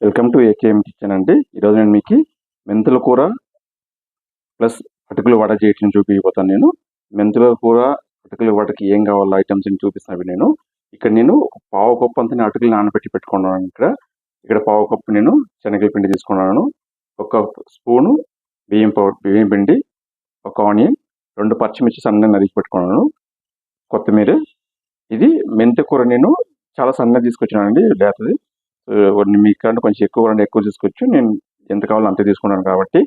Welcome to AKM kitchen అండి. ఈరోజు నేను మీకు మెంతుల కూర ప్లస్ అటుకులు వడ చేయటం చూపించబోతాను. నేను మెంతుల కూర అటుకులు వడకి ఏం కావాలో ఐటమ్స్ చూపిస్తాను. ఇక్కడ నేను పావు కప్పు అంతా అటుకులు నానబెట్టి పెట్టుకున్నాను. ఇక్కడ పావు కప్పు నేను శనగల పిండి తీసుకున్నాను. ఒక స్పూను బియ్యం పిండి, ఒక ఆనియన్, 2 పచ్చిమిర్చి సన్నగా నరికి పెట్టుకున్నాను, కొత్తిమీర. ఇది మెంతి కూర నేను చాలా సన్నగా తీసుకొచ్చానండి, లేతది. మీకంటే కొంచెం ఎక్కువ తీసుకోవచ్చు. నేను ఎంత కావాలో అంతే తీసుకున్నాను కాబట్టి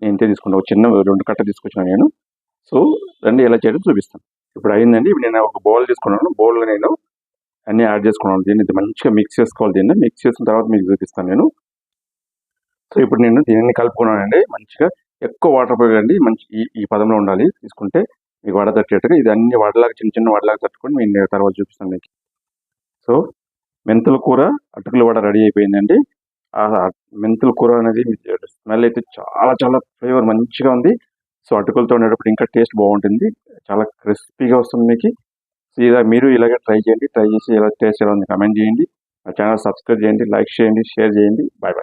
నేను ఇంతే తీసుకున్నాను. ఒక చిన్న 2 కట్ట తీసుకొచ్చాను నేను. సో రండి ఎలా చేయడం చూపిస్తాను. ఇప్పుడు అయిందండి. ఇప్పుడు నేను ఒక బౌల్ తీసుకున్నాను. బౌల్లో నేను అన్నీ యాడ్ చేసుకున్నాను. దీన్ని మంచిగా మిక్స్ చేసుకోవాలి. దీన్ని మిక్స్ చేసిన తర్వాత మీకు చూపిస్తాను నేను. సో ఇప్పుడు నేను దీన్ని కలుపుకున్నానండి. మంచిగా ఎక్కువ వాటర్ పోయండి. మంచి ఈ పదంలో ఉండాలి తీసుకుంటే మీకు వడ తట్టేట్టుగా. ఇది అన్ని వడలాగా చిన్న వడలాగా తట్టుకొని నేను తర్వాత చూపిస్తాను మీకు. సో మెంతుల కూర అటుకుల వడ రెడీ అయిపోయిందండి. ఆ మెంతుల కూర అనేది స్మెల్ అయితే చాలా ఫ్లేవర్ మంచిగా ఉంది. సో అటుకులతో ఉండేటప్పుడు ఇంకా టేస్ట్ బాగుంటుంది. చాలా క్రిస్పీగా వస్తుంది మీకు. మీరు ఇలాగే ట్రై చేయండి. ట్రై చేసి ఎలా టేస్ట్ ఎలా ఉంది కామెంట్ చేయండి. నా ఛానల్ సబ్స్క్రైబ్ చేయండి, లైక్ చేయండి, షేర్ చేయండి. బాయ్.